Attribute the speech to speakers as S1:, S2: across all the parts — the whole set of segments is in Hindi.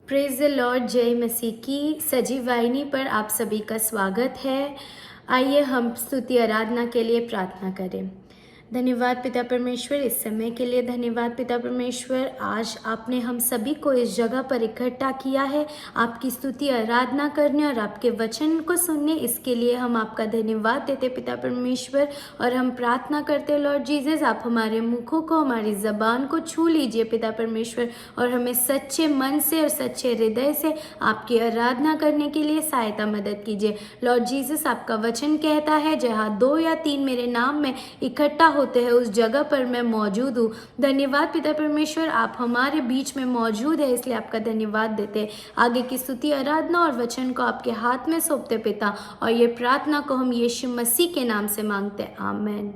S1: Praise the Lord. जय मसीह की सजीव वाहिनी पर आप सभी का स्वागत है। आइए हम स्तुति आराधना के लिए प्रार्थना करें। धन्यवाद पिता परमेश्वर इस समय के लिए। धन्यवाद पिता परमेश्वर, आज आपने हम सभी को इस जगह पर इकट्ठा किया है आपकी स्तुति आराधना करने और आपके वचन को सुनने। इसके लिए हम आपका धन्यवाद देते पिता परमेश्वर, और हम प्रार्थना करते लॉर्ड जीसस, आप हमारे मुखों को, हमारी ज़बान को छू लीजिए पिता परमेश्वर, और हमें सच्चे मन से और सच्चे हृदय से आपकी आराधना करने के लिए सहायता मदद कीजिए लॉर्ड जीसस। आपका वचन कहता है, जहाँ 2 या 3 मेरे नाम में इकट्ठा होते हैं उस जगह पर मैं मौजूद हूँ। धन्यवाद पिता परमेश्वर, आप हमारे बीच में मौजूद है, इसलिए आपका धन्यवाद देते। आगे की स्तुति आराधना और वचन को आपके हाथ में सौंपते पिता, और ये प्रार्थना को हम यीशु मसीह के नाम से मांगते, आमीन।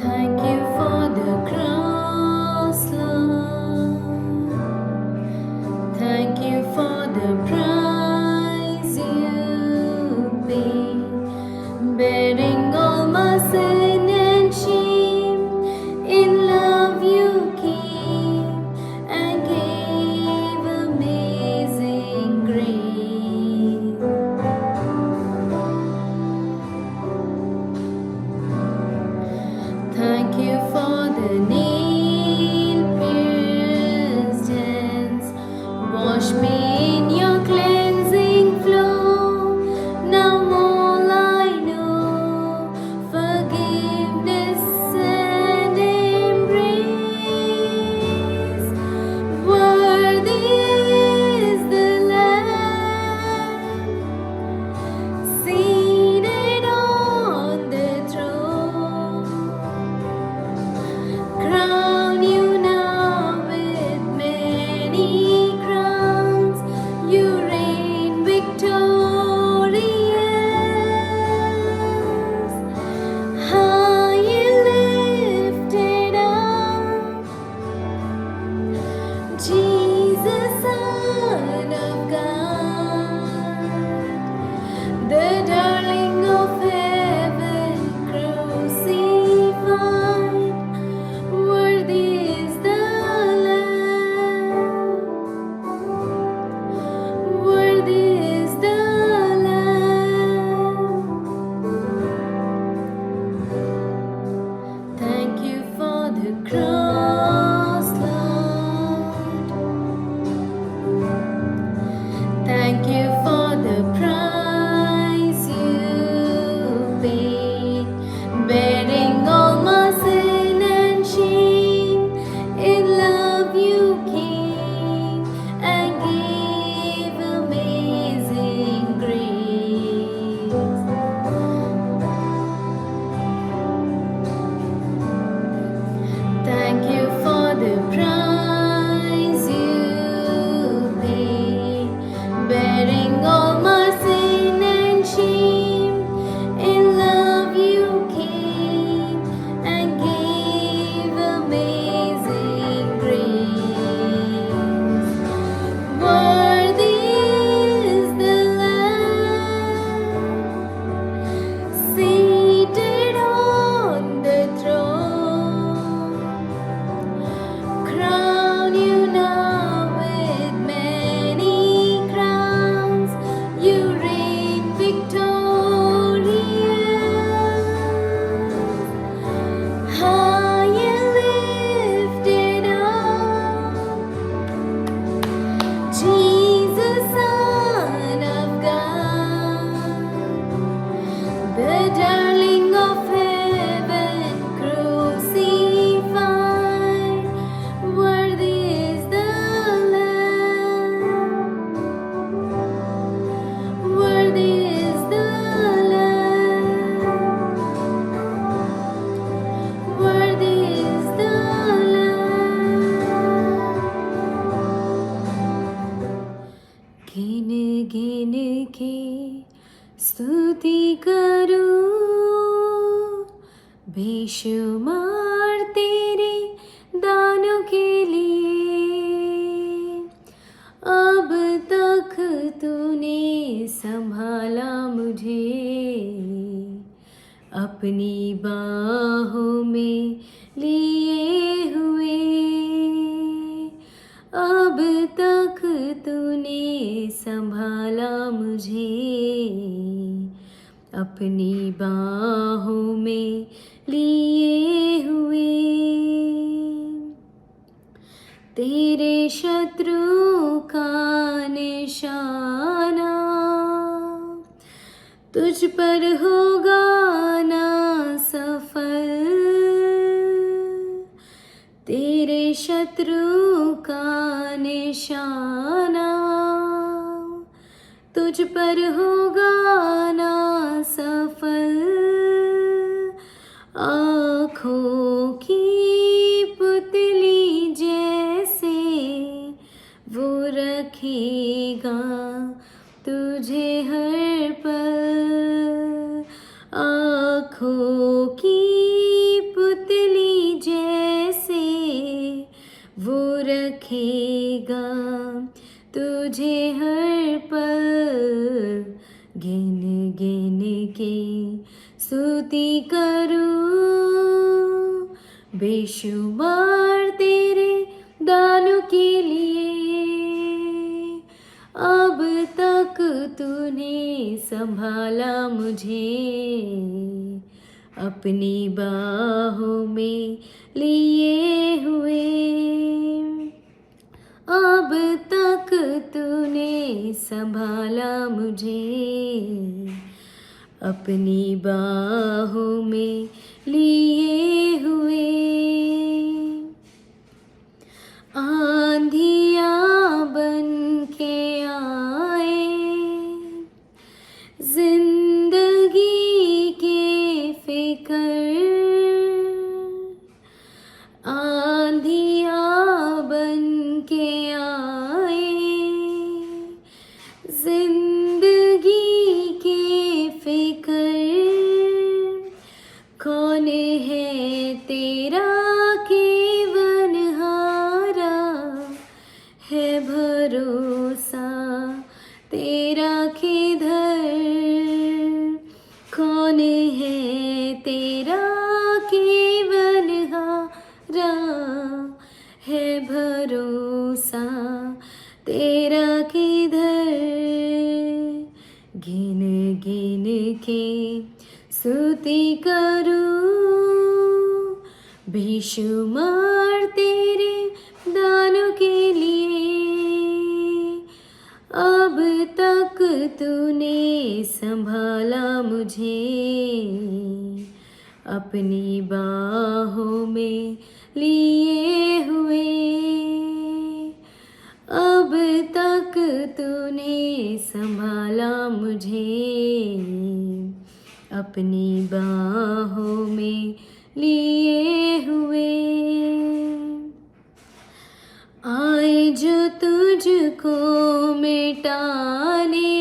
S1: Thank you for the cross, Lord. Thank you for the price you paid, bearing all my sin and shame. In love you came and gave amazing grace. Thank you for the nail-pierced hands. Wash me in your cleansing flow. Now all I know, forgiveness and embrace. Worthy is the Lamb, seated on the throne. Crown you now with many crowns. You reign victorious, high and lifted up. Jesus, Son of God, the darling of heaven, crucified. Worthy is the Lamb, worthy is the Lamb. Thank you for the cross, Lord. Thank you for the price you paid, bearing all my sin and shame. In love you came and gave amazing grace. Thank you for the price you paid, bearing all my sin and shame. In love you came and gave amazing grace. Worthy is the Lamb, seated on the throne. Crown you now with many crowns. You reign victorious, high and lifted up. Jesus, Son of God, the darling of heaven, crucified. Worthy is the Lamb, worthy is the Lamb, worthy is the Lamb. गिन गिन के स्तुति करूं, बेशुमार तेरे दानों के लिए। अब तक तूने संभाला मुझे, अपनी बाहों में लिए हुए। अब तक तूने संभाला मुझे, अपनी बाहों में लिए हुए। तेरे शत्रु का निशाना तुझ पर होगा ना सफल। तेरे शत्रु का निशाना तुझ पर होगा ना सफल। आँखों की पुतली जैसे वो रखेगा तुझे हर पल। आँखों की पुतली जैसे वो रखेगा तुझे हर पल। गिन गिन के स्तुति करूं, बेशुमार तेरे दानों के लिए। अब तक तूने संभाला मुझे, अपनी बाहों में लिए हुए। अब तक तूने संभाला मुझे, अपनी बाहों में लिए हुए। आंधियाँ बन के आए जिंदगी के फिकर। आंधियाँ बन के आए जिंदगी के फिकर। कौन है तेरा केवनहारा, है भरोसा तेरा किधर। कौन है तेरा केवनहारा, है भरोसा तेरा किधर। गिन गिन के स्तुति करूं, बेशुमार तेरे दानों के लिए। अब तक तूने संभाला मुझे, अपनी बाहों में लिए हुए। अब तक तूने संभाला मुझे, अपनी बाहों में लिए हुए। आए जो तुझको मिटाने,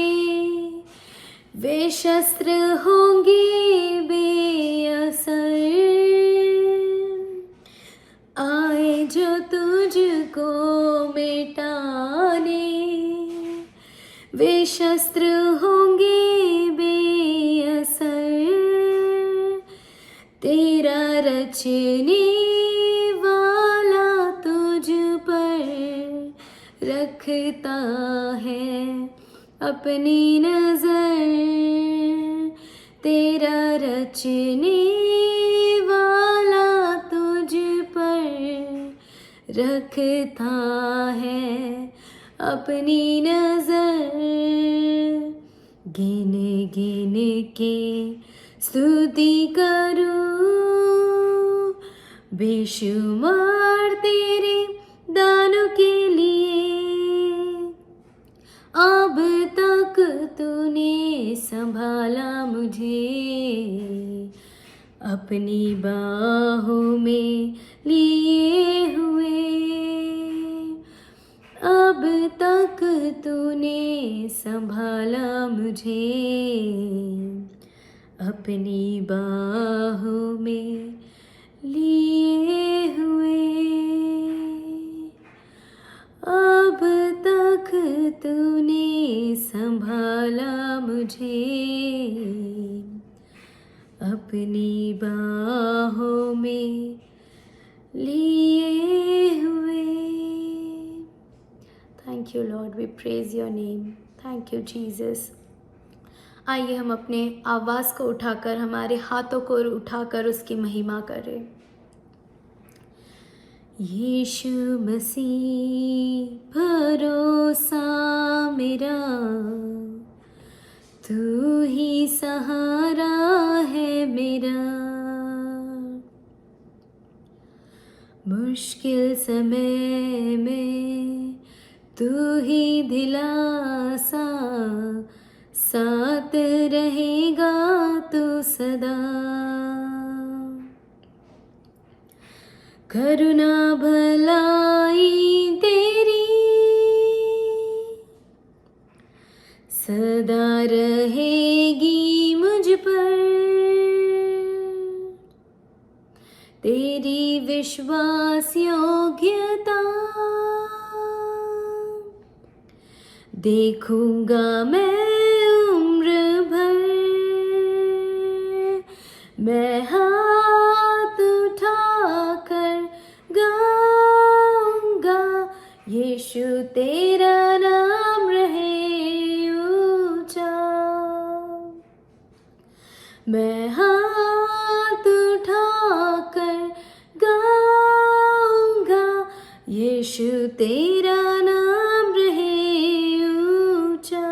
S1: वे शस्त्र होंगे बेअसर। आए जो तुझको मिटाने, वे शस्त्र होंगे बेअसर। तेरा रचने वाला तुझ पर रखता है अपनी नजर। तेरा रचने वाला तुझ पर रखता है अपनी नजर। गिन गिन के स्तुति करूं, बेशुमार तेरे दानों के लिए। अब तक तूने संभाला मुझे, अपनी बाहों में लिए हुए। अब तक तूने संभाला मुझे, अपनी बाहों में लिए हुए। अब तक तूने संभाला मुझे, अपनी लिए हुए। Thank you Lord, we praise your name. Thank you Jesus. आइए हम अपने आवाज़ को उठाकर, हमारे हाथों को उठाकर उसकी महिमा करें। यीशु मसीह भरोसा मेरा, तू ही सहारा है मेरा। मुश्किल समय में तू ही दिलासा, साथ रहेगा तू सदा। करुणा भलाई तेरी सदा रहेगी मुझ पर, तेरी विश्वास योग्यता देखूंगा मैं उम्र भर। मैं हाथ उठाकर गाऊंगा, यीशु तेरा नाम रहे ऊंचा। मैं हाथ उठाकर गाऊंगा, यीशु तेरा नाम रहे ऊंचा।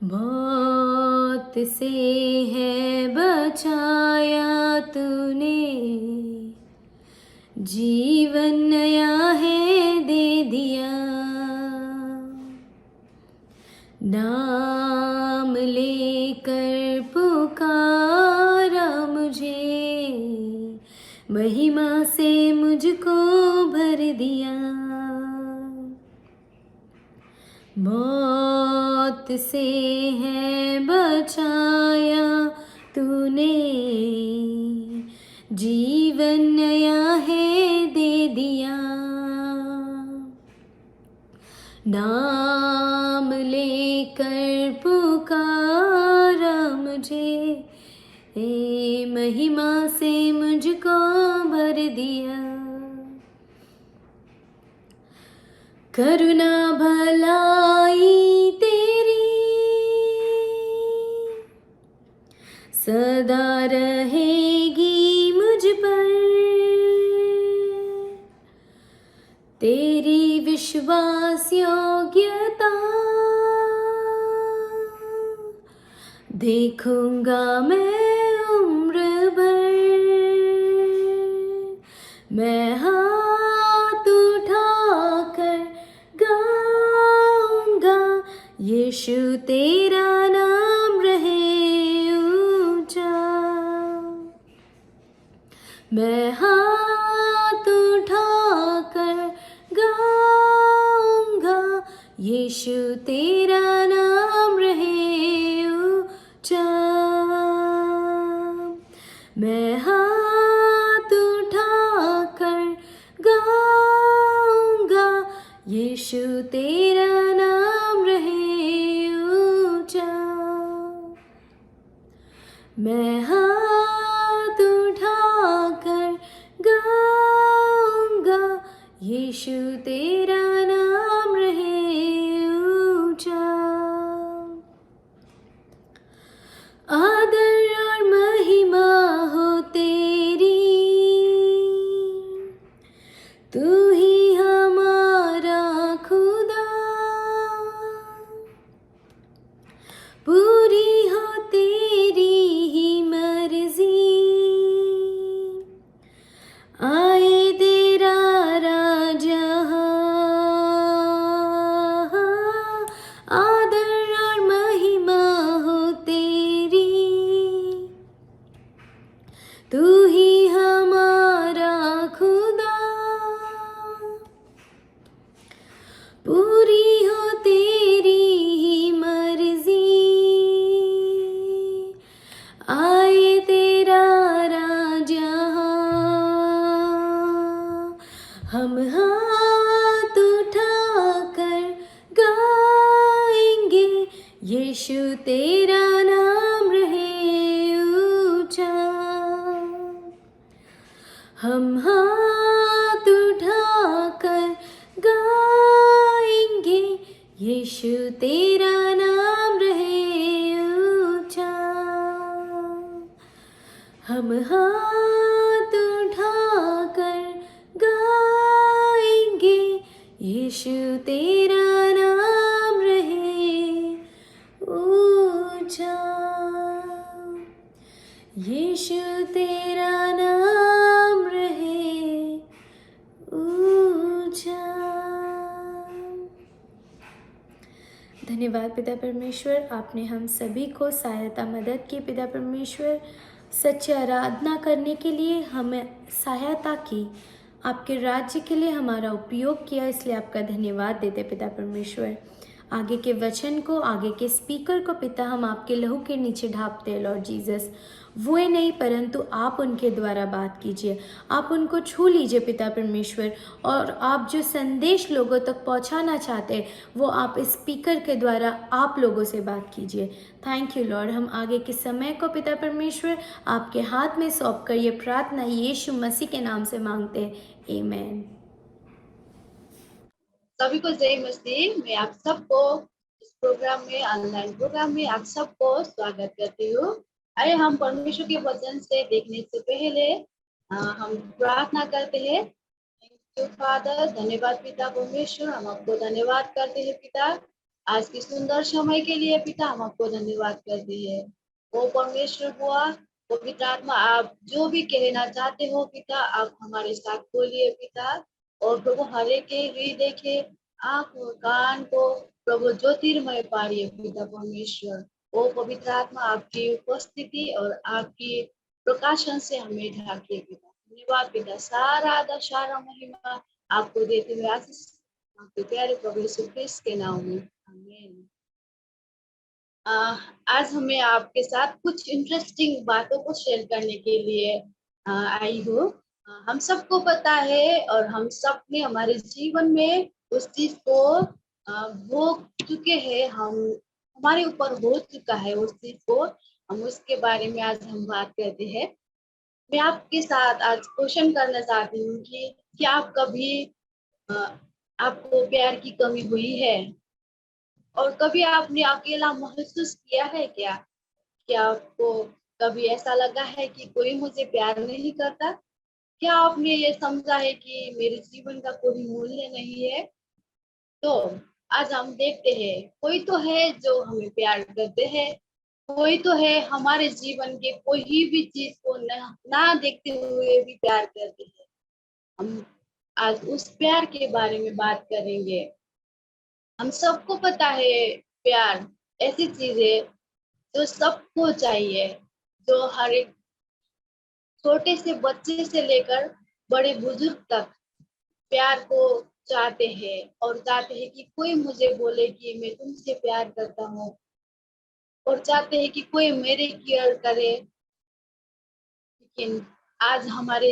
S1: मौत से है बचाया तूने, जीवन नया है दे दिया। नाम लेकर पुकारा मुझे, महिमा से मुझको भर दिया। मौत से है बचाया तूने, जीवन नया है दे दिया। नाम लेकर पुकारा मुझे, महिमा से मुझको भर दिया। करुणा भलाई तेरी सदा रहेगी मुझ पर, तेरी विश्वास योग्यता देखूंगा मैं उम्र भर। मैं हाथ उठाकर गाऊंगा, यीशु तेरा नाम रहे ऊंचा। मैं हाथ उठाकर गाऊंगा, यीशु तेरा नाम रहे ऊंचा। मैं हाथ उठाकर गाऊंगा, यीशु तेरा नाम रहे ऊंचा। मैं हाथ उठाकर गाऊंगा, यीशु तेरा नाम रहे ऊंचा। आदर और महिमा हो तेरी, तू ही हमारा खुदा। पूरी हो तेरी ही मर्जी, आए तेरा राजा। आदर और महिमा हो तेरी, तू ही हमारा खुदा। पूरी हो तेरी ही मर्जी, आए तेरा राजा। हम हाथ उठाकर गाएंगे, यीशु तेरा नाम रहे ऊंचा। हम हाथ उठाकर गाएंगे, यीशु तेरा नाम रहे ऊंचा। हम हाथ उठाकर गाएंगे, यीशु तेरा नाम रहे ऊंचा। यीशु तेरा नाम रहे ऊंचा। धन्यवाद पिता परमेश्वर, आपने हम सभी को सहायता मदद की। पिता परमेश्वर, सच्ची आराधना करने के लिए हमें सहायता की, आपके राज्य के लिए हमारा उपयोग किया, इसलिए आपका धन्यवाद देते पिता परमेश्वर। आगे के वचन को, आगे के स्पीकर को पिता हम आपके लहू के नीचे ढापते हैं लॉर्ड जीसस। वो नहीं परंतु आप उनके द्वारा बात कीजिए, आप उनको छू लीजिए पिता परमेश्वर, और आप जो संदेश लोगों तक पहुंचाना चाहते हैं वो आप इस स्पीकर के द्वारा आप लोगों से बात कीजिए। Thank you Lord. हम आगे के समय को पिता परमेश्वर आपके हाथ में सौंप कर ये प्रार्थना यीशु मसीह के नाम से मांगते हैं, आमेन।
S2: सभी को जय मसीह। मैं आप सबको इस प्रोग्राम में, ऑनलाइन प्रोग्राम में आप सबको स्वागत करती हूँ। आइए हम परमेश्वर के वचन से देखने से पहले हम प्रार्थना करते हैं। थैंक यू फादर, धन्यवाद पिता परमेश्वर, हम आपको धन्यवाद करते हैं पिता, आज की सुंदर समय के लिए पिता हम आपको धन्यवाद करते हैं। वो परमेश्वर बुआ, पवित्र आत्मा, आप जो भी कहना चाहते हो पिता, आप हमारे साथ बोलिए पिता। और प्रभु हर एक के हृदय के आँख और कान को प्रभु ज्योतिर्मय पाड़िए पिता परमेश्वर। ओ पवित्र आत्मा, आपकी उपस्थिति और आपकी प्रकाशन से हमें ढाकिए पिता। धन्यवाद पिता, सारा आदर सारा महिमा आपको देते हुए आशीष आपके प्यारे प्रभु यीशु ख्रिस्त के नाम में, आमीन। आज हमें आपके साथ कुछ इंटरेस्टिंग बातों को शेयर करने के लिए आई हूँ। हम सबको पता है और हम सब ने हमारे जीवन में उस चीज को भोग चुके हैं, हम हमारे ऊपर हो चुका है उस चीज को, हम उसके बारे में आज हम बात करते हैं। मैं आपके साथ आज क्वेश्चन करना चाहती हूँ कि क्या आप कभी आपको प्यार की कमी हुई है, और कभी आपने अकेला महसूस किया है क्या? क्या आपको कभी ऐसा लगा है कि कोई मुझे प्यार नहीं करता? क्या आपने ये समझा है कि मेरे जीवन का कोई मूल्य नहीं है? तो आज हम देखते हैं, कोई तो है जो हमें प्यार करते हैं, कोई तो है हमारे जीवन के कोई भी चीज को ना देखते हुए भी प्यार करते हैं। हम आज उस प्यार के बारे में बात करेंगे। हम सबको पता है प्यार ऐसी चीज है जो सबको चाहिए, जो हर एक छोटे से बच्चे से लेकर बड़े बुजुर्ग तक प्यार को चाहते हैं, और चाहते हैं कि कोई मुझे बोले कि मैं तुमसे प्यार करता हूँ, और चाहते हैं कि कोई मेरे केयर करे। लेकिन आज हमारे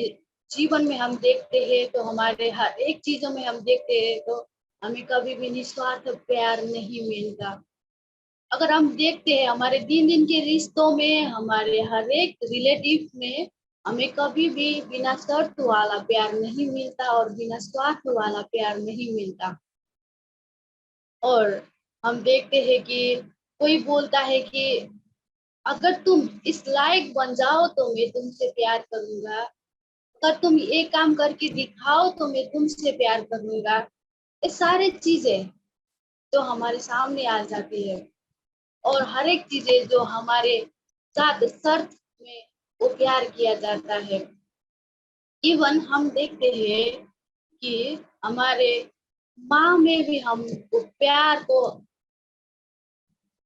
S2: जीवन में हम देखते हैं तो हमारे हर एक चीजों में हम देखते हैं तो हमें कभी भी निस्वार्थ प्यार नहीं मिलता। अगर हम देखते हैं हमारे दिन दिन के रिश्तों में, हमारे हर एक रिलेटिव में हमें कभी भी बिना शर्त वाला प्यार नहीं मिलता और बिना स्वार्थ वाला प्यार नहीं मिलता। और हम देखते हैं कि कोई बोलता है कि अगर तुम इस लायक बन जाओ तो मैं तुमसे प्यार करूंगा, अगर तुम ये काम करके दिखाओ तो मैं तुमसे प्यार करूंगा। ये सारी चीजें जो हमारे सामने आ जाती है, और हर एक चीजें जो हमारे साथ शर्त में वो प्यार किया जाता है। इवन हम देखते हैं कि हमारे माँ में भी हम वो प्यार को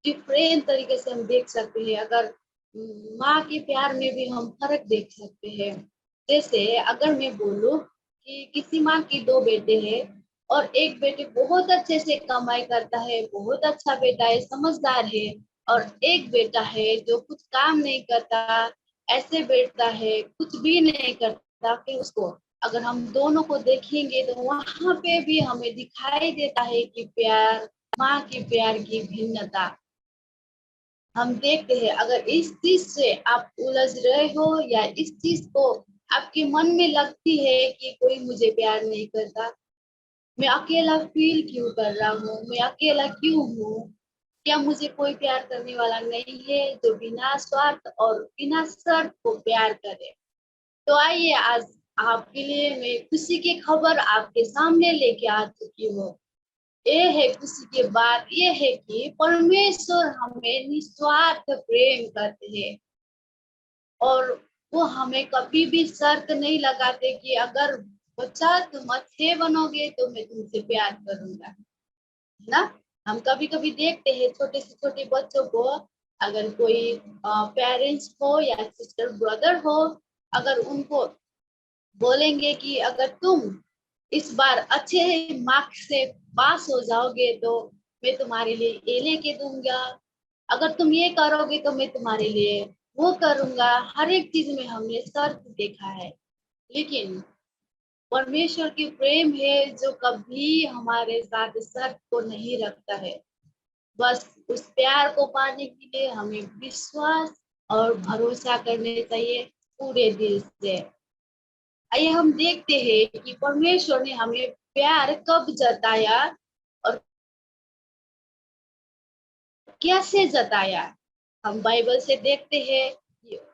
S2: डिफरेंट तरीके से हम देख सकते हैं। अगर माँ के प्यार में भी हम फर्क देख सकते हैं। जैसे अगर मैं बोलूं कि किसी माँ की दो बेटे हैं, और एक बेटे बहुत अच्छे से कमाई करता है, बहुत अच्छा बेटा है, समझदार है, और एक बेटा है जो कुछ काम नहीं करता, ऐसे बैठता है, कुछ भी नहीं करता, कि उसको अगर हम दोनों को देखेंगे तो वहां पे भी हमें दिखाई देता है कि प्यार, माँ की प्यार की भिन्नता हम देखते हैं। अगर इस चीज से आप उलझ रहे हो या इस चीज को आपके मन में लगती है कि कोई मुझे प्यार नहीं करता, मैं अकेला फील क्यों कर रहा हूँ, मैं अकेला क्यों हूँ, क्या मुझे कोई प्यार करने वाला नहीं है जो बिना स्वार्थ और बिना शर्त को प्यार करे। तो आइए आज आपके लिए मैं खुशी की खबर आपके सामने लेके आ चुकी हूँ। ये है खुशी की बात, ये है कि परमेश्वर हमें निस्वार्थ प्रेम करते हैं और वो हमें कभी भी शर्त नहीं लगाते कि अगर बच्चा तुम अच्छे बनोगे तो मैं तुमसे प्यार करूंगा, है ना। हम कभी कभी देखते हैं छोटे से छोटे बच्चों को, अगर कोई पेरेंट्स हो या सिस्टर ब्रदर हो, अगर उनको बोलेंगे कि अगर तुम इस बार अच्छे मार्क्स से पास हो जाओगे तो मैं तुम्हारे लिए ये लेके दूंगा, अगर तुम ये करोगे तो मैं तुम्हारे लिए वो करूंगा। हर एक चीज में हमने शर्त देखा है, लेकिन परमेश्वर की प्रेम है जो कभी हमारे साथ शर्त को नहीं रखता है। बस उस प्यार को पाने के लिए हमें विश्वास और भरोसा करने चाहिए पूरे दिल से। आइए हम देखते हैं कि परमेश्वर ने हमें प्यार कब जताया और कैसे जताया। हम बाइबल से देखते हैं,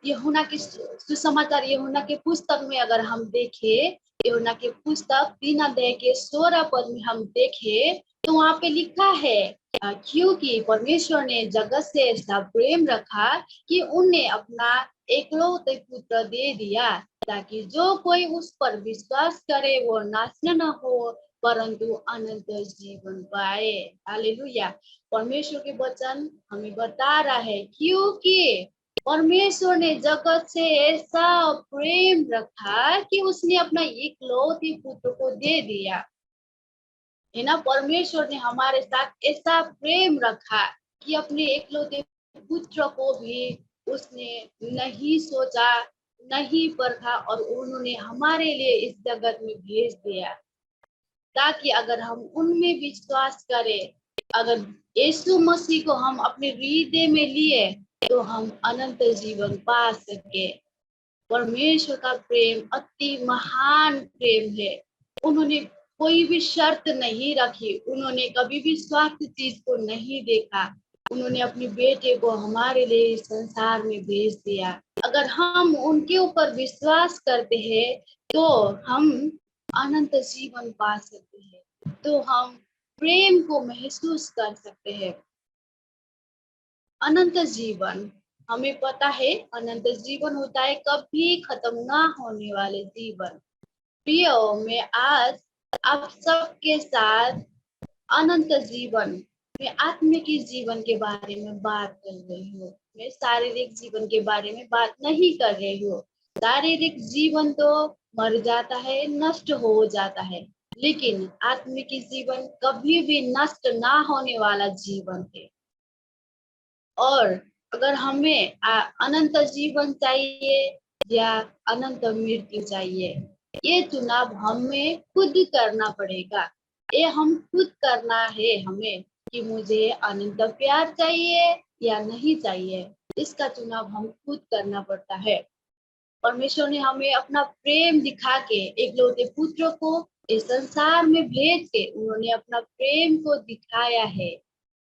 S2: यूहन्ना की सुसमाचार यूहन्ना के पुस्तक में अगर हम देखें, यूहन्ना के पुस्तक 3 अध्याय के 16 पद में हम देखें तो वहां पे लिखा है, क्योंकि परमेश्वर ने जगत से ऐसा प्रेम रखा कि उनने अपना एकलौते पुत्र दे दिया, ताकि जो कोई उस पर विश्वास करे वो नाश न हो परंतु अनंत जीवन पाए। हालेलुया। परमेश्वर के वचन हमें बता रहा है क्योंकि परमेश्वर ने जगत से ऐसा प्रेम रखा कि उसने अपना इकलौते पुत्र को दे दिया, है ना। परमेश्वर ने हमारे साथ ऐसा प्रेम रखा कि अपने इकलौते पुत्र को भी उसने नहीं सोचा, नहीं परखा और उन्होंने हमारे लिए इस जगत में भेज दिया, ताकि अगर हम उनमें विश्वास करें, अगर यीशु मसीह को हम अपने हृदय में लिए तो हम अनंत जीवन पा सके। परमेश्वर का प्रेम अति महान प्रेम है। उन्होंने कोई भी शर्त नहीं रखी, उन्होंने कभी भी स्वार्थ चीज को नहीं देखा, उन्होंने अपने बेटे को हमारे लिए इस संसार में भेज दिया। अगर हम उनके ऊपर विश्वास करते हैं तो हम अनंत जीवन पा सकते हैं, तो हम प्रेम को महसूस कर सकते हैं। अनंत जीवन, हमें पता है अनंत जीवन होता है कभी खत्म ना होने वाले जीवन। प्रियो, मैं आज आप सबके साथ अनंत जीवन में आत्मिक जीवन के बारे में बात कर रही हूँ। मैं शारीरिक जीवन के बारे में बात नहीं कर रही हूँ। शारीरिक जीवन तो मर जाता है, नष्ट हो जाता है, लेकिन आत्मिक जीवन कभी भी नष्ट ना होने वाला जीवन है। और अगर हमें अनंत जीवन चाहिए या अनंत मृत्यु चाहिए, ये चुनाव हमें खुद करना पड़ेगा। ये हम खुद करना है हमें कि मुझे अनंत प्यार चाहिए या नहीं चाहिए, इसका चुनाव हम खुद करना पड़ता है। परमेश्वर ने हमें अपना प्रेम दिखा के एकलौते पुत्र को इस संसार में भेज के उन्होंने अपना प्रेम को दिखाया है,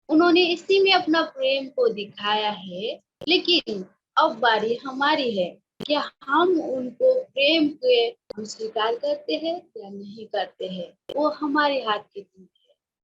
S2: उन्होंने इसी में अपना प्रेम को दिखाया है। लेकिन अब बारी हमारी है, क्या हम उनको प्रेम के हम स्वीकार करते हैं या नहीं करते हैं, वो हमारे हाथ की चीज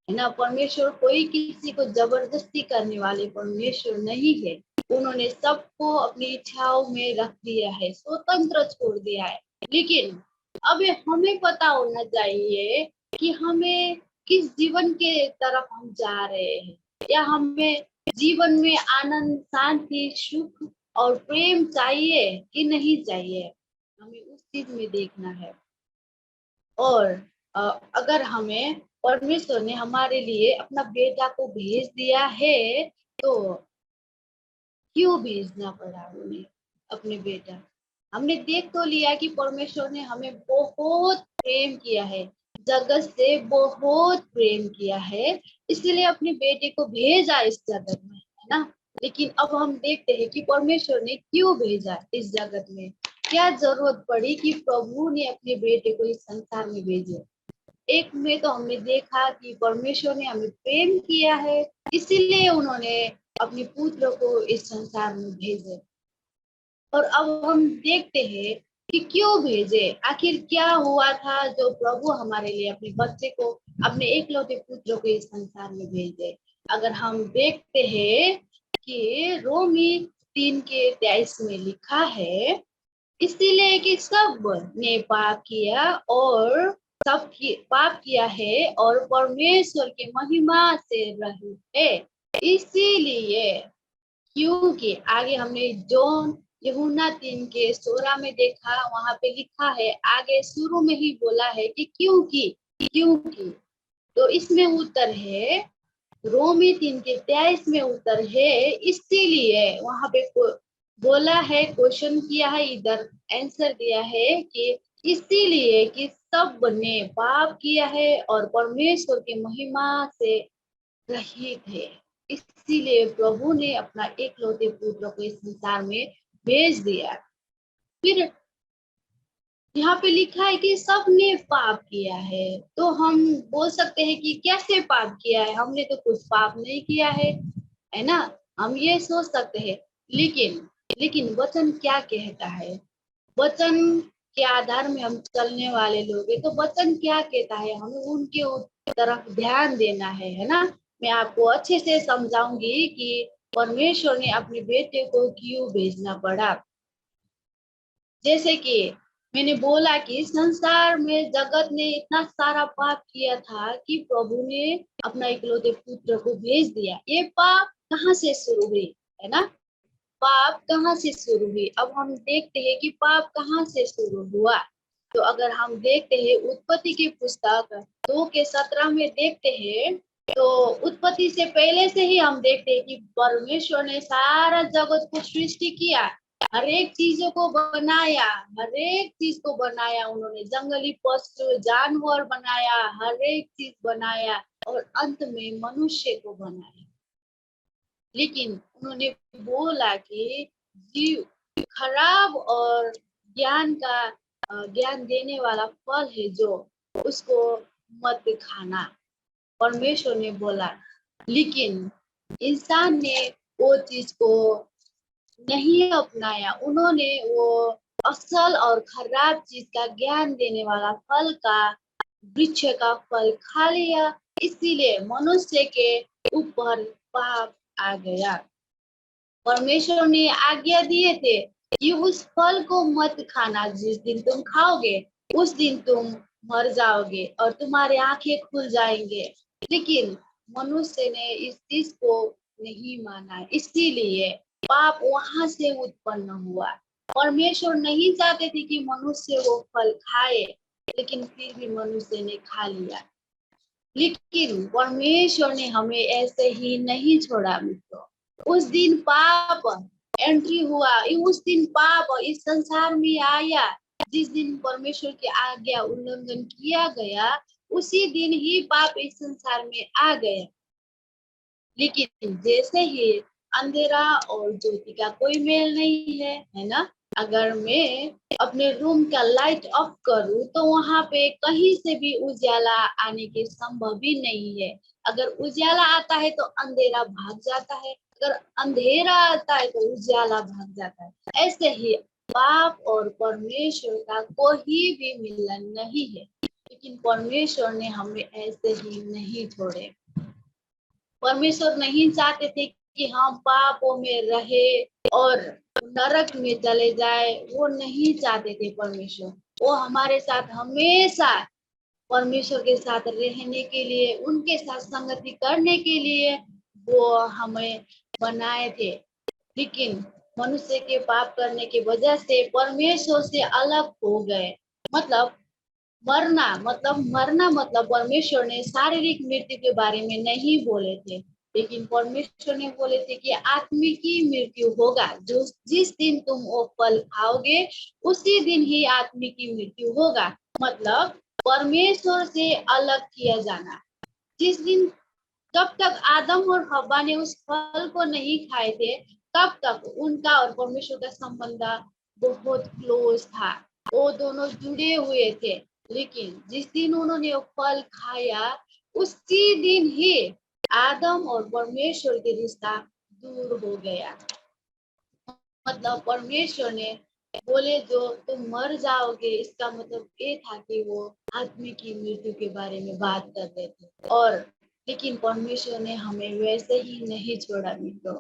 S2: है ना। परमेश्वर कोई किसी को जबरदस्ती करने वाले परमेश्वर नहीं है। उन्होंने सबको अपनी इच्छाओं में रख दिया है, स्वतंत्र छोड़ दिया है। लेकिन अब हमें पता होना चाहिए कि हमें किस जीवन के तरफ हम जा रहे हैं, या हमें जीवन में आनंद, शांति, सुख और प्रेम चाहिए कि नहीं चाहिए, हमें उस चीज में देखना है। और अगर हमें परमेश्वर ने हमारे लिए अपना बेटा को भेज दिया है तो क्यों भेजना पड़ा उन्हें अपने बेटा। हमने देख तो लिया कि परमेश्वर ने हमें बहुत प्रेम किया है, जगत से बहुत प्रेम किया है, इसलिए अपने बेटे को भेजा इस जगत में, है ना। लेकिन अब हम देखते हैं कि परमेश्वर ने क्यों भेजा इस जगत में। क्या जरूरत पड़ी कि प्रभु ने अपने बेटे को इस संसार में भेजे। एक में तो हमने देखा कि परमेश्वर ने हमें प्रेम किया है, इसीलिए उन्होंने अपने पुत्र को इस संसार में भेजे। और अब हम देखते हैं कि क्यों भेजे, आखिर क्या हुआ था जो प्रभु हमारे लिए अपने बच्चे को, अपने एकलौते पुत्र को इस संसार में भेजे। अगर हम देखते हैं कि रोमी 3:23 में लिखा है, इसीलिए कि सब ने पाप किया और पाप किया है और परमेश्वर के महिमा से रहित है। इसीलिए, क्योंकि आगे हमने जॉन यूहन्ना 3:16 में देखा, वहां पे लिखा है, आगे शुरू में ही बोला है कि क्योंकि तो इसमें उत्तर है, रोमी 3:23 में उत्तर है, इसीलिए वहां पे बोला है, क्वेश्चन किया है, इधर आंसर दिया है कि इसीलिए कि सब ने पाप किया है और परमेश्वर की महिमा से रहित है। इसीलिए प्रभु ने अपना एकलौते पुत्र को इस संसार में भेज दिया। फिर यहाँ पे लिखा है कि सबने पाप किया है, तो हम बोल सकते हैं कि कैसे पाप किया है, हमने तो कुछ पाप नहीं किया है ना, हम ये सोच सकते हैं। लेकिन वचन क्या कहता है, वचन के आधार में हम चलने वाले लोग हैं, तो वचन क्या कहता है, हमें उनके तरफ ध्यान देना है ना। मैं आपको अच्छे से समझाऊंगी कि परमेश्वर ने अपने बेटे को क्यों भेजना पड़ा। जैसे कि मैंने बोला कि संसार में जगत ने इतना सारा पाप किया था कि प्रभु ने अपना इकलौते पुत्र को भेज दिया। ये पाप कहाँ से शुरू हुई, है ना, पाप कहाँ से शुरू हुई। अब हम देखते हैं कि पाप कहाँ से शुरू हुआ। तो अगर हम देखते हैं उत्पत्ति की पुस्तक 2:17 में देखते हैं, तो उत्पत्ति से पहले से ही हम देखते हैं कि परमेश्वर ने सारा जगत को सृष्टि किया, हर एक चीजों को बनाया, हर एक चीज को बनाया, उन्होंने जंगली पशु जानवर बनाया, हर एक चीज बनाया और अंत में मनुष्य को बनाया। लेकिन उन्होंने बोला कि जीव खराब और ज्ञान देने वाला फल है जो, उसको मत खाना, परमेश्वर ने बोला। लेकिन इंसान ने वो चीज को नहीं अपनाया, उन्होंने वो असल और खराब चीज का ज्ञान देने वाला फल का, वृक्ष का फल खा लिया, इसीलिए मनुष्य के ऊपर पाप आ गया। परमेश्वर ने आज्ञा दिए थे कि उस फल को मत खाना, जिस दिन तुम खाओगे उस दिन तुम मर जाओगे और तुम्हारे आंखें खुल जाएंगे। लेकिन मनुष्य ने इस चीज को नहीं माना, इसीलिए पाप वहां से उत्पन्न हुआ। परमेश्वर नहीं चाहते थे कि मनुष्य वो फल खाए, लेकिन फिर भी मनुष्य ने खा लिया। लेकिन परमेश्वर ने हमें ऐसे ही नहीं छोड़ा मित्रों। उस दिन पाप एंट्री हुआ, उस दिन पाप इस संसार में आया, जिस दिन परमेश्वर की आज्ञा उल्लंघन किया गया, उसी दिन ही पाप इस संसार में आ गया। लेकिन जैसे ही अंधेरा और ज्योति का कोई मेल नहीं है ना, अगर मैं अपने रूम का लाइट ऑफ करूं तो वहां पे कहीं से भी उजाला आने के संभव ही नहीं है। अगर उजाला आता है तो अंधेरा भाग जाता है, अगर अंधेरा आता है तो उजाला भाग जाता है। ऐसे ही पाप और परमेश्वर का कोई भी मिलन नहीं है, लेकिन परमेश्वर ने हमें ऐसे ही नहीं छोड़े। परमेश्वर नहीं चाहते थे कि हम पापों में रहे और नरक में चले जाए, वो नहीं चाहते थे परमेश्वर। वो हमारे साथ हमेशा परमेश्वर के साथ रहने के लिए, उनके साथ संगति करने के लिए वो हमें बनाए थे। लेकिन मनुष्य के पाप करने की वजह से परमेश्वर से अलग हो गए। मतलब मरना मतलब परमेश्वर ने शारीरिक मृत्यु के बारे में नहीं बोले थे, लेकिन परमेश्वर ने बोले थे कि आत्मिक की मृत्यु होगा। जो जिस दिन तुम वो फल खाओगे उसी दिन ही आत्मिक की मृत्यु होगा। मतलब परमेश्वर से अलग किया जाना। जिस दिन, जब तक आदम और हव्वा ने उस फल को नहीं खाए थे, तब तक उनका और परमेश्वर का संबंध बहुत क्लोज था, वो दोनों जुड़े हुए थे। लेकिन जिस दिन उन्होंने वो फल खाया, उसी दिन ही आदम और परमेश्वर के रिश्ता दूर हो गया। मतलब परमेश्वर ने बोले जो तुम मर जाओगे, इसका मतलब ये था कि वो आदमी की मृत्यु के बारे में बात कर रहे थे। और लेकिन परमेश्वर ने हमें वैसे ही नहीं छोड़ा मित्रों।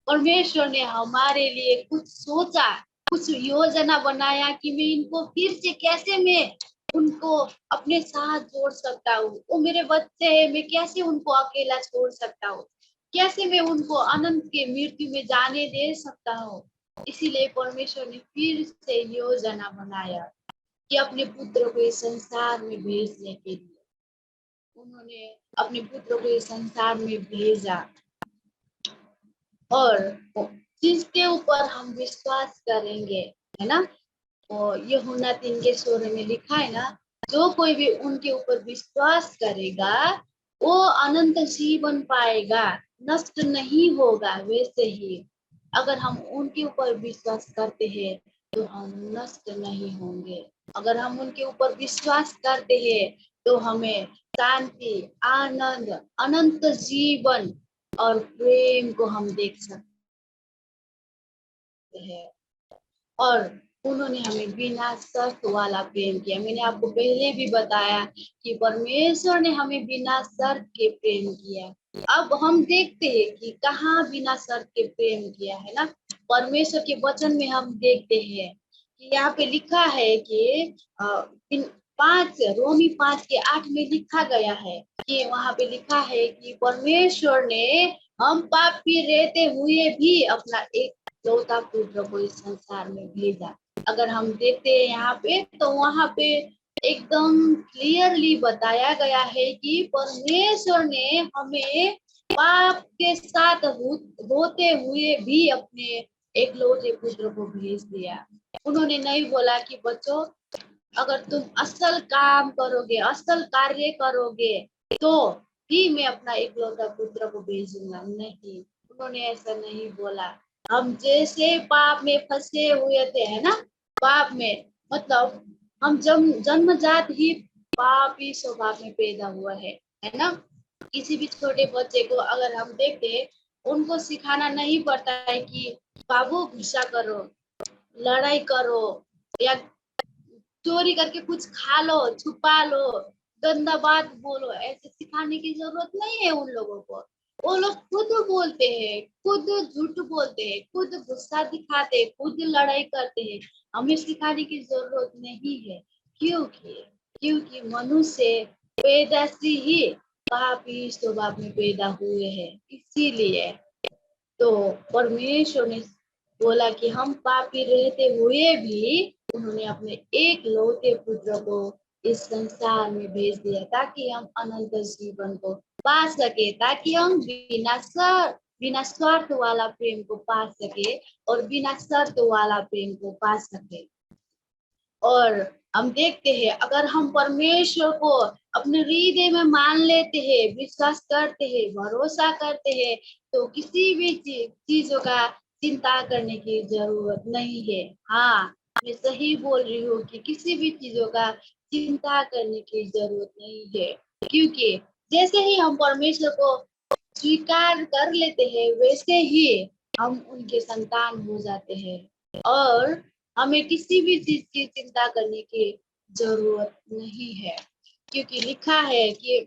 S2: परमेश्वर ने हमारे लिए कुछ सोचा, कुछ योजना बनाया कि मैं इनको फिर से कैसे मैं उनको अपने साथ जोड़ सकता हूँ। वो मेरे बच्चे हैं, मैं कैसे उनको अकेला छोड़ सकता हूँ, कैसे मैं उनको अनंत के मृत्यु में जाने दे सकता हूँ। इसीलिए परमेश्वर ने फिर से योजना बनाया कि अपने पुत्र को इस संसार में भेजने के लिए उन्होंने अपने पुत्र को इस संसार में भेजा। और जिसके ऊपर हम विश्वास करेंगे, है ना, और यूहन्ना 3:16 में लिखा है ना, जो कोई भी उनके ऊपर विश्वास करेगा वो अनंत जीवन पाएगा, नष्ट नहीं होगा। वैसे ही अगर हम उनके ऊपर विश्वास करते हैं तो हम नष्ट नहीं होंगे। अगर हम उनके ऊपर विश्वास करते हैं तो हमें शांति, आनंद, अनंत जीवन और प्रेम को हम देख सकते हैं। और उन्होंने हमें बिना शर्त वाला प्रेम किया। मैंने आपको पहले भी बताया कि परमेश्वर ने हमें बिना शर्त के प्रेम किया। अब हम देखते हैं कि कहाँ बिना शर्त के प्रेम किया है ना। परमेश्वर के वचन में हम देखते हैं कि यहाँ पे लिखा है कि 5 रोमी 5:8 में लिखा गया है कि वहां पे लिखा है कि परमेश्वर ने हम पापी रहते हुए भी अपना एक लौता पुत्र को इस संसार में भेजा। अगर हम देखते हैं यहाँ पे तो वहां पे एकदम क्लियरली बताया गया है कि परमेश्वर ने हमें पाप के साथ होते हुए भी अपने एक लौते पुत्र को भेज दिया। उन्होंने नहीं बोला कि बच्चों अगर तुम असल काम करोगे, असल कार्य करोगे तो ही मैं अपना इकलौता पुत्र को भेजूंगा। नहीं, उन्होंने ऐसा नहीं बोला। हम जैसे पाप में फंसे हुए थे, है ना, पाप में मतलब हम जन्मजात ही पापी स्वभाव में पैदा हुआ है ना। किसी भी छोटे बच्चे को अगर हम देखते, उनको सिखाना नहीं पड़ता है कि बाबू गुस्सा करो, लड़ाई करो, या चोरी करके कुछ खा लो, छुपा लो, गंदा बात बोलो, ऐसे सिखाने की जरूरत नहीं है उन लोगों को। वो लोग खुद बोलते हैं, खुद झूठ बोलते हैं, खुद गुस्सा दिखाते हैं, खुद लड़ाई करते हैं। हमें सिखाने की जरूरत नहीं है। क्योंकि क्योंकि मनुष्य पैदा से ही पापी स्वभाव में पैदा हुए हैं। इसीलिए तो परमेश्वर ने बोला कि हम पापी रहते हुए भी उन्होंने अपने एक लौते पुत्र को इस संसार में भेज दिया ताकि हम अनंत जीवन को पा सके, ताकि हम बिना स्वार्थ वाला प्रेम को पा सके और बिना शर्त वाला प्रेम को पा सके। और हम देखते हैं अगर हम परमेश्वर को अपने हृदय में मान लेते हैं, विश्वास करते हैं, भरोसा करते हैं तो किसी भी चीजों का चिंता करने की जरूरत नहीं है। हाँ, मैं सही बोल रही हूँ कि किसी भी चीजों का चिंता करने की जरूरत नहीं है। क्योंकि जैसे ही हम परमेश्वर को स्वीकार कर लेते हैं वैसे ही हम उनके संतान हो जाते हैं और हमें किसी भी चीज की चिंता करने की जरूरत नहीं है। क्योंकि लिखा है कि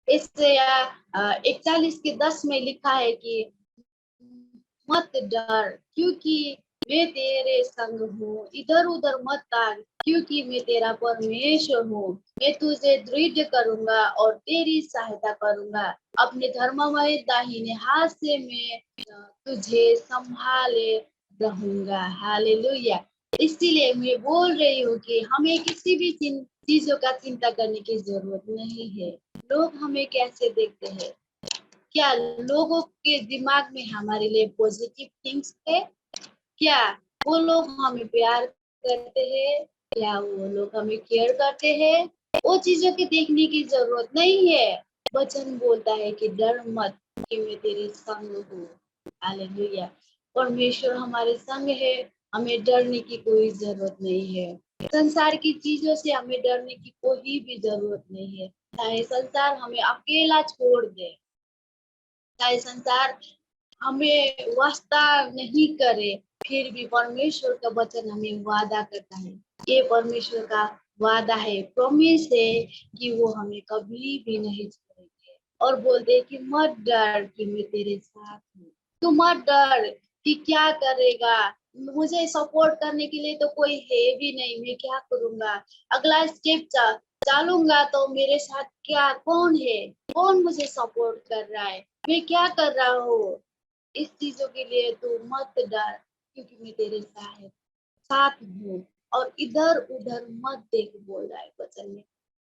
S2: इससे 41:10 में लिखा है कि मत डर क्योंकि मैं तेरे संग हूँ, इधर उधर मत ताक क्योंकि मैं तेरा परमेश्वर हूँ। मैं तुझे दृढ़ करूंगा और तेरी सहायता करूंगा, अपने धर्ममय दाहिने हाथ से मैं तुझे संभाले रहूंगा। हालेलुया। इसीलिए मैं बोल रही हूँ कि हमें किसी भी चीजों का चिंता करने की जरूरत नहीं है। लोग हमें कैसे देखते हैं, क्या लोगों के दिमाग में हमारे लिए पॉजिटिव थिंग्स है, क्या वो लोग हमें प्यार करते हैं, क्या वो लोग हमें केयर करते हैं, वो चीजों के देखने की जरूरत नहीं है। वचन बोलता है कि डर मत कि मैं तेरे संग हूँ। हालेलुया। परमेश्वर हमारे संग है हमें डरने की कोई जरूरत नहीं है। संसार की चीजों से हमें डरने की कोई भी जरूरत नहीं है। चाहे संसार हमें अकेला छोड़ दे, चाहे संसार हमें वास्ता नहीं करे, फिर भी परमेश्वर का वचन हमें वादा करता है। ये परमेश्वर का वादा है, प्रॉमिस है कि वो हमें कभी भी नहीं छोड़ेंगे। और बोलते कि मत डर कि मैं तेरे साथ हूँ। तू मत डर कि क्या करेगा, मुझे सपोर्ट करने के लिए तो कोई है भी नहीं, मैं क्या करूंगा, अगला स्टेप चालूंगा तो मेरे साथ क्या कौन है, कौन मुझे सपोर्ट कर रहा है, मैं क्या कर रहा हूँ। इस चीजों के लिए तू मत डर, क्योंकि मैं तेरे साथ हूँ। और इधर उधर मत देख, बोल रहा है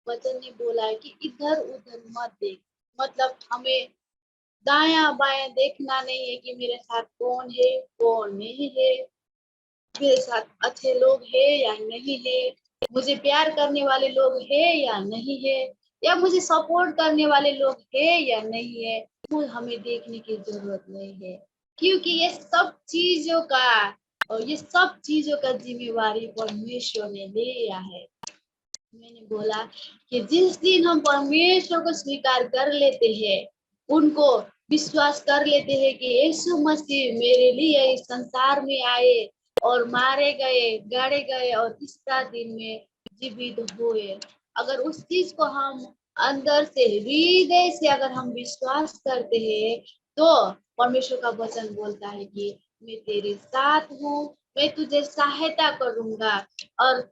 S2: वचन ने बोला है कि इधर उधर मत देख। मतलब हमें दाया बाया देखना नहीं है कि मेरे साथ कौन है कौन नहीं है, मेरे साथ अच्छे लोग हैं या नहीं है, मुझे प्यार करने वाले लोग हैं या नहीं है, या मुझे सपोर्ट करने वाले लोग हैं या नहीं है। वो हमें देखने की जरूरत नहीं है, क्योंकि ये सब चीजों का जिम्मेवारी परमेश्वर ने ले लिया है। मैंने बोला कि जिस दिन हम परमेश्वर को स्वीकार कर लेते हैं, उनको विश्वास कर लेते हैं कि यीशु मसीह मेरे लिए इस संसार में आए और मारे गए, गाड़े गए और तीसरा दिन में जीवित हुए, अगर उस चीज को हम अंदर से हृदय से अगर हम विश्वास करते हैं, तो परमेश्वर का वचन बोलता है कि मैं तेरे साथ हूँ, मैं तुझे सहायता करूंगा और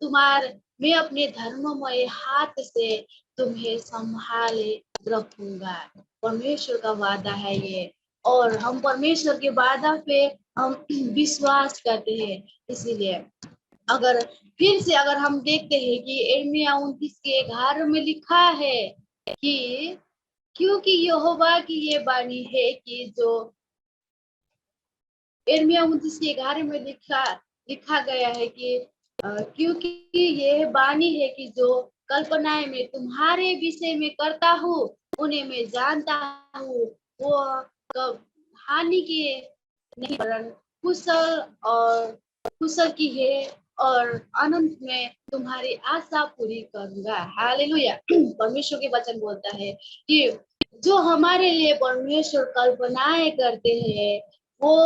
S2: मैं अपने धर्ममय हाथ से तुम्हें संभाले रखूंगा। परमेश्वर का वादा है ये, और हम परमेश्वर के वादा पे हम विश्वास करते हैं। इसीलिए अगर फिर से अगर हम देखते हैं कि यिर्मयाह 29:11 में लिखा है कि क्योंकि यहोवा की ये वाणी है कि जो यिर्मयाह 29:11 में लिखा गया है कि क्योंकि ये वाणी है कि जो कल्पनाएं मैं तुम्हारे विषय में करता हूँ उन्हें मैं जानता हूँ, वो कब हानि की नहीं वरन कुशल की है, और अनंत में तुम्हारी आशा पूरी करूंगा। हालेलुया। परमेश्वर के वचन बोलता है कि जो हमारे लिए परमेश्वर कल्पनाएं करते हैं, वो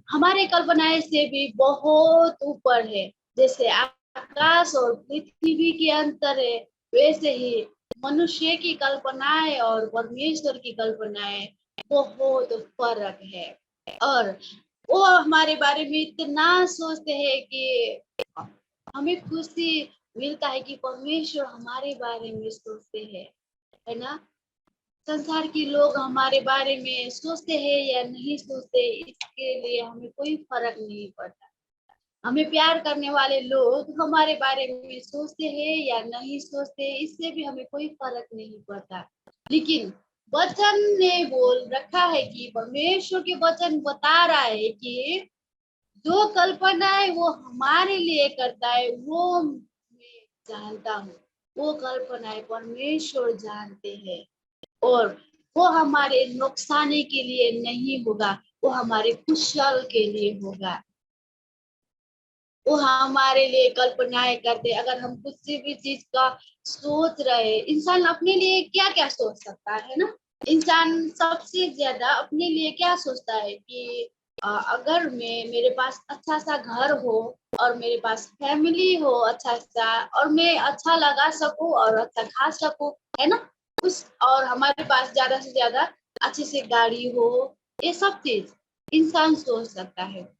S2: हमारे कल्पनाएं से भी बहुत ऊपर है। जैसे आकाश और पृथ्वी के अंतर है, वैसे ही मनुष्य की कल्पनाएं और परमेश्वर की कल्पनाएं बहुत फर्क है। और वो हमारे बारे में इतना सोचते हैं कि हमें खुशी मिलता है कि परमेश्वर हमारे बारे में सोचते हैं, है ना। संसार के लोग हमारे बारे में सोचते हैं या नहीं सोचते, इसके लिए हमें कोई फर्क नहीं पड़ता। हमें प्यार करने वाले लोग हमारे बारे में सोचते हैं या नहीं सोचते, इससे भी हमें कोई फर्क नहीं पड़ता। लेकिन वचन ने बोल रखा है कि परमेश्वर के वचन बता रहा है कि जो कल्पना है वो हमारे लिए करता है, वो मैं जानता हूँ। वो कल्पनाएं परमेश्वर जानते हैं, और वो हमारे नुकसाने के लिए नहीं होगा, वो हमारे कुशल के लिए होगा। वो हमारे लिए कल्पनाएं करते। अगर हम किसी भी चीज का सोच रहे, इंसान अपने लिए क्या क्या सोच सकता है ना। इंसान सबसे ज्यादा अपने लिए क्या सोचता है कि अगर मेरे पास अच्छा सा घर हो और मेरे पास फैमिली हो अच्छा सा, और मैं अच्छा लगा सकूं और अच्छा खा सकूं, है ना। उस और हमारे पास ज्यादा से ज्यादा अच्छी सी गाड़ी हो, ये सब चीज इंसान सोच सकता है।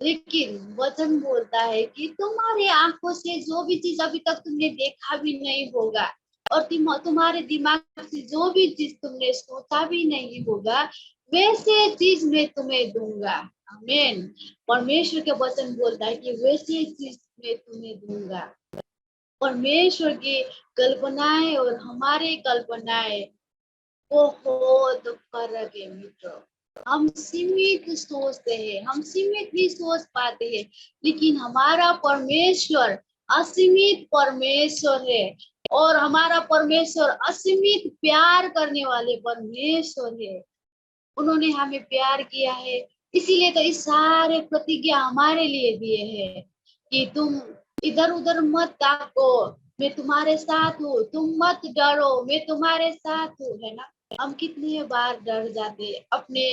S2: लेकिन वचन बोलता है कि तुम्हारे आंखों से जो भी चीज अभी तक तुमने देखा भी नहीं होगा, और तुम्हारे दिमाग से जो भी चीज तुमने सोचा भी नहीं होगा, वैसे चीज मैं तुम्हें दूंगा। आमीन। परमेश्वर के वचन बोलता है कि वैसे चीज मैं तुम्हें दूंगा। परमेश्वर की कल्पनाएं और हमारे कल्पनाएं बहुत फर्क है मित्रों। हम सीमित सोचते हैं, हम सीमित ही सोच पाते हैं, लेकिन हमारा परमेश्वर असीमित परमेश्वर है, और हमारा परमेश्वर असीमित प्यार करने वाले परमेश्वर है। उन्होंने हमें प्यार किया है, इसीलिए तो इस सारे प्रतिज्ञा हमारे लिए दिए हैं कि तुम इधर उधर मत ताको, मैं तुम्हारे साथ हूँ, तुम मत डरो, मैं तुम्हारे साथ हूँ, है ना। हम कितनी बार डर जाते हैं अपने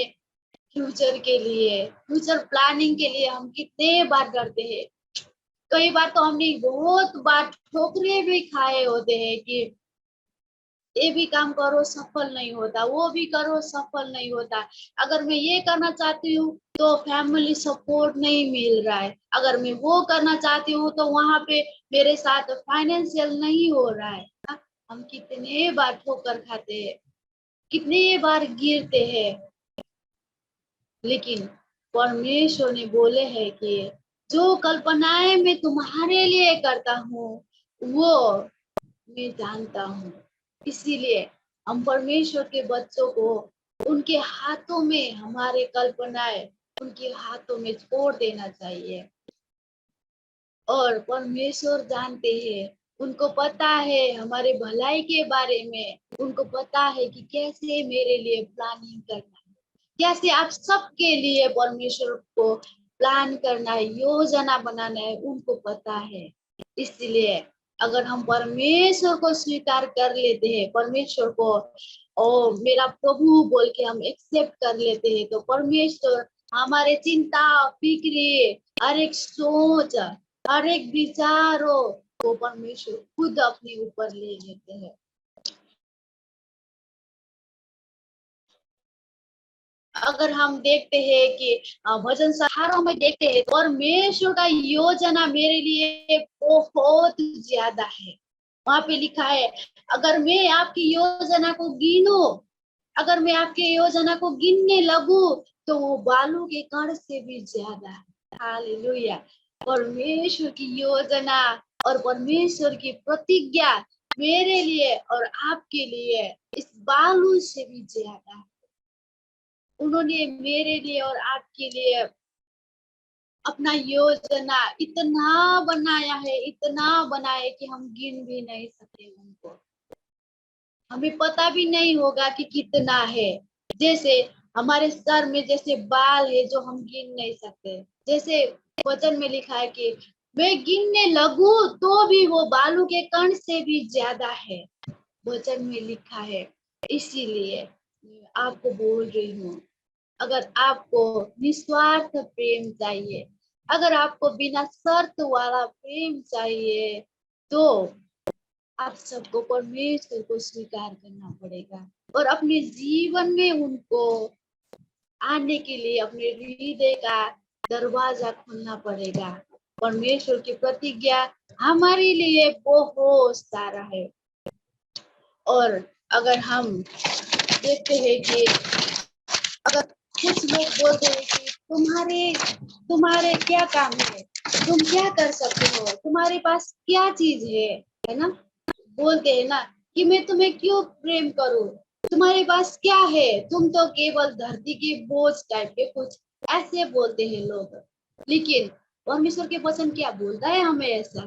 S2: फ्यूचर के लिए, फ्यूचर प्लानिंग के लिए हम कितने बार डरते हैं। कई बार तो हमने बहुत बार ठोकरे भी खाए होते हैं कि ये भी काम करो सफल नहीं होता, वो भी करो सफल नहीं होता, अगर मैं ये करना चाहती हूँ तो फैमिली सपोर्ट नहीं मिल रहा है, अगर मैं वो करना चाहती हूँ तो वहां पे मेरे साथ फाइनेंशियल नहीं हो रहा है। हम कितने बार ठोकर खाते हैं, कितने बार गिरते हैं, लेकिन परमेश्वर ने बोले हैं कि जो कल्पनाएं मैं तुम्हारे लिए करता हूँ वो मैं जानता हूँ। इसीलिए हम परमेश्वर के बच्चों को उनके हाथों में हमारे कल्पनाएं उनके हाथों में छोड़ देना चाहिए। और परमेश्वर जानते हैं, उनको पता है हमारे भलाई के बारे में, उनको पता है कि कैसे मेरे लिए प्लानिंग करना है, कैसे आप सबके लिए परमेश्वर को प्लान करना है, योजना बनाना है, उनको पता है। इसलिए अगर हम परमेश्वर को स्वीकार कर लेते हैं, परमेश्वर को ओ मेरा प्रभु बोल के हम एक्सेप्ट कर लेते हैं, तो परमेश्वर हमारे चिंता फिक्री हर एक सोच हर एक विचारों को परमेश्वर खुद अपने ऊपर ले लेते हैं। अगर हम देखते हैं कि भजन संहारों में देखते हैं, परमेश्वर का योजना मेरे लिए बहुत ज्यादा है। वहां पे लिखा है, अगर मैं आपकी योजना को गिनूं, अगर मैं आपकी योजना को गिनने लगूं तो वो बालू के कण से भी ज्यादा है। हालेलुया। परमेश्वर की योजना और परमेश्वर की प्रतिज्ञा मेरे लिए और आपके लिए इस बालू से भी ज्यादा है। उन्होंने मेरे लिए और आपके लिए अपना योजना इतना बनाया है, इतना बनाया है कि हम गिन भी नहीं सकते उनको। हमें पता भी नहीं होगा कि कितना है। जैसे हमारे सर में जैसे बाल है जो हम गिन नहीं सकते, जैसे वचन में लिखा है कि मैं गिनने लगूं तो भी वो बालू के कण से भी ज्यादा है, वचन में लिखा है। इसीलिए मैं आपको बोल रही हूँ, अगर आपको निस्वार्थ प्रेम चाहिए, अगर आपको बिना शर्त वाला प्रेम चाहिए, तो आप सबको परमेश्वर को स्वीकार करना पड़ेगा और अपने जीवन में उनको आने के लिए अपने हृदय का दरवाजा खोलना पड़ेगा। परमेश्वर की प्रतिज्ञा हमारे लिए बहुत सारा है। और अगर हम देखते हैं कि अगर कुछ लोग बोलते हैं कि तुम्हारे तुम्हारे क्या काम है, तुम क्या कर सकते हो, तुम्हारे पास क्या चीज है ना। बोलते हैं ना कि मैं तुम्हें क्यों प्रेम करूं, तुम्हारे पास क्या है, तुम तो केवल धरती के बोझ टाइप के कुछ ऐसे बोलते हैं लोग। लेकिन परमेश्वर के वचन क्या बोलता है हमें ऐसा?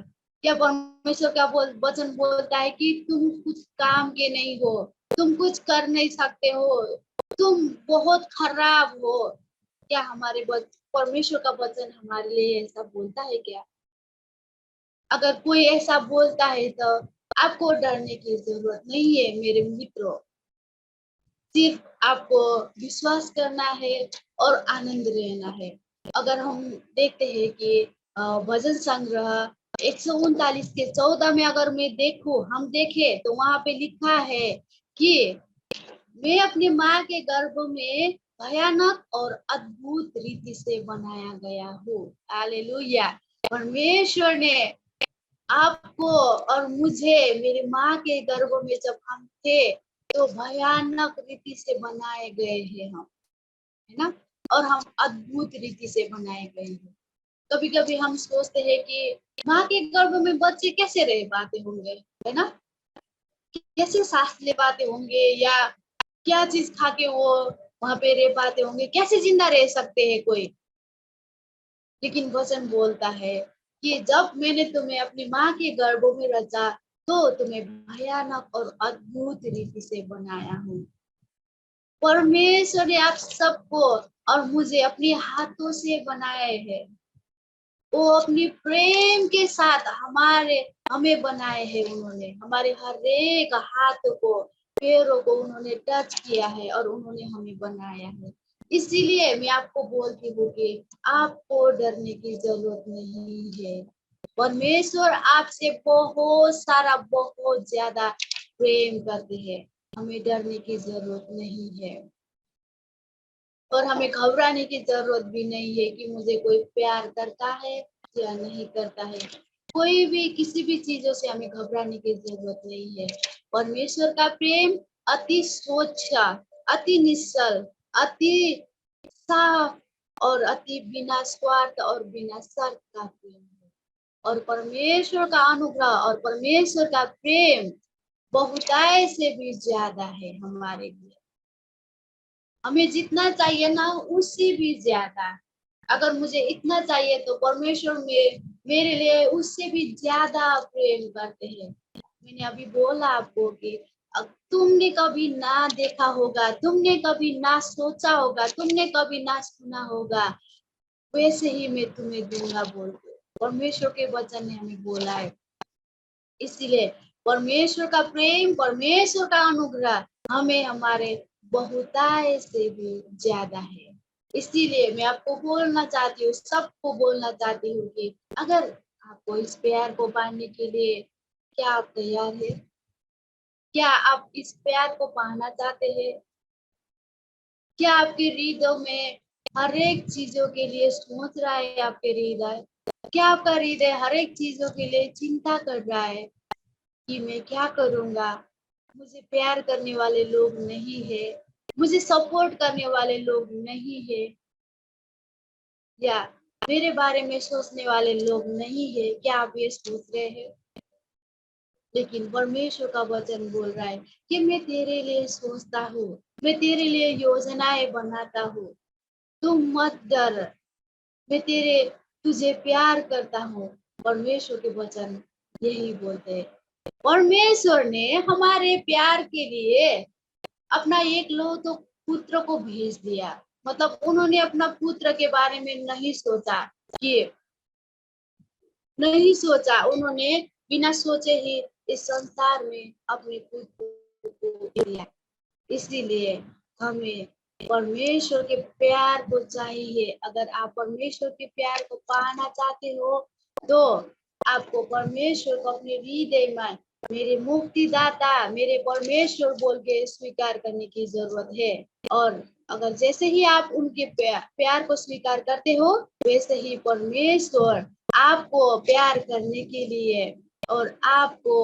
S2: क्या परमेश्वर का वचन बोलता है कि तुम कुछ काम के नहीं हो, तुम कुछ कर नहीं सकते हो, तुम बहुत खराब हो? क्या हमारे परमेश्वर का वचन हमारे लिए ऐसा बोलता है क्या? अगर कोई ऐसा बोलता है तो आपको डरने की जरूरत नहीं है मेरे मित्रों। सिर्फ आपको विश्वास करना है और आनंद रहना है। अगर हम देखते हैं कि भजन संग्रह 139 के 14 में अगर मैं देखूं, हम देखें तो वहां पे लिखा है कि मैं अपनी माँ के गर्भ में भयानक और अद्भुत रीति से बनाया गया हूँ। हालेलुया। परमेश्वर ने आपको और मुझे मेरी माँ के गर्भ में जब हम थे तो भयानक रीति से बनाए गए हैं हम, है ना। और हम अद्भुत रीति से बनाए गए हैं। कभी कभी हम सोचते हैं कि माँ के गर्भ में बच्चे कैसे रह पाते होंगे, है ना, कैसे सांस ले पाते होंगे, या क्या चीज खा के वो वहां पे रह पाते होंगे, कैसे जिंदा रह सकते हैं कोई। लेकिन वचन बोलता है कि जब मैंने तुम्हें अपनी माँ के गर्भ में रचा तो तुम्हें भयानक और अद्भुत रीति से बनाया हूँ। परमेश्वर ने आप सबको और मुझे अपने हाथों से बनाए हैं। वो अपनी प्रेम के साथ हमें बनाए हैं। उन्होंने हमारे हर एक हाथों को, पैरों को उन्होंने टच किया है और उन्होंने हमें बनाया है। इसीलिए मैं आपको बोलती हूँ कि आपको डरने की जरूरत नहीं है। परमेश्वर आपसे बहुत ज्यादा प्रेम करते हैं। हमें डरने की जरूरत नहीं है और हमें घबराने की जरूरत भी नहीं है कि मुझे कोई प्यार करता है या नहीं करता है। कोई भी किसी भी चीजों से हमें घबराने की जरूरत नहीं है। परमेश्वर का प्रेम अति स्वच्छ, अति निश्चल, अति साफ और अति बिना स्वार्थ और बिना शर्त का प्रेम है। और परमेश्वर का अनुग्रह और परमेश्वर का प्रेम बहुतायत से भी ज्यादा है हमारे लिए। हमें जितना चाहिए ना उससे भी ज्यादा। अगर मुझे इतना चाहिए तो परमेश्वर में मेरे लिए उससे भी ज्यादा प्रेम करते हैं। मैंने अभी बोला आपको कि तुमने कभी ना देखा होगा, तुमने कभी ना सोचा होगा, तुमने कभी ना सुना होगा, वैसे ही मैं तुम्हें दूंगा बोल के परमेश्वर के वचन ने हमें बोला है। इसीलिए परमेश्वर का प्रेम, परमेश्वर का अनुग्रह हमें हमारे बहुतायत से भी ज्यादा है। इसीलिए मैं आपको बोलना चाहती हूँ, सबको बोलना चाहती हूँ कि अगर आपको इस प्यार को पाने के लिए, क्या आप तैयार है? क्या आप इस प्यार को पाना चाहते हैं? क्या आपके हृदय में हर एक चीजों के लिए सोच रहा है? आपके हृदय, क्या आपका हृदय हर एक चीजों के लिए चिंता कर रहा है कि मैं क्या करूंगा? मुझे प्यार करने वाले लोग नहीं है, मुझे सपोर्ट करने वाले लोग नहीं है, या मेरे बारे में सोचने वाले लोग नहीं है। क्या आप ये सोच रहे हैं? लेकिन परमेश्वर का वचन बोल रहा है कि मैं तेरे लिए सोचता हूँ, मैं तेरे लिए योजनाएं बनाता हूँ। तुम मत डर, मैं तुझे प्यार करता हूँ। परमेश्वर के वचन यही बोलते हैं। परमेश्वर ने हमारे प्यार के लिए अपना एक तो पुत्र को भेज दिया। मतलब उन्होंने अपना पुत्र के बारे में नहीं सोचा, उन्होंने बिना सोचे ही इस संसार में अपने पुत्र को दिया। इसीलिए हमें परमेश्वर के प्यार को चाहिए। अगर आप परमेश्वर के प्यार को पाना चाहते हो तो आपको परमेश्वर को अपने हृदय में मेरे मुक्तिदाता, मेरे परमेश्वर बोल के स्वीकार करने की जरूरत है। और अगर जैसे ही आप उनके प्यार को स्वीकार करते हो, वैसे ही परमेश्वर आपको प्यार करने के लिए और आपको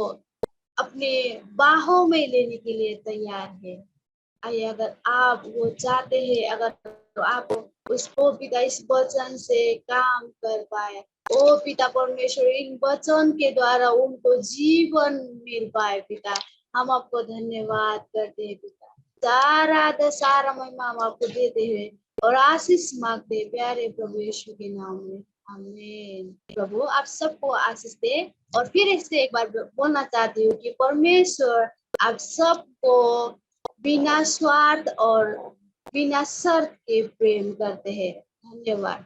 S2: अपने बाहों में लेने के लिए तैयार है। आइए, अगर आप वो चाहते हैं, अगर तो आप उसको पिता इस वचन से काम कर पाए, ओ पिता परमेश्वर इन वचन के द्वारा उनको जीवन मिल पाए। पिता हम आपको धन्यवाद करते हैं। पिता सारा महिमा हम आपको देते हैं और आशीष मांगते हैं प्यारे प्रभु यीशु के नाम में, आमीन। प्रभु आप सबको आशीष दे। और फिर इससे एक बार बोलना चाहती हूँ कि परमेश्वर आप सबको बिना स्वार्थ और बिना शर्त के प्रेम करते हैं। धन्यवाद।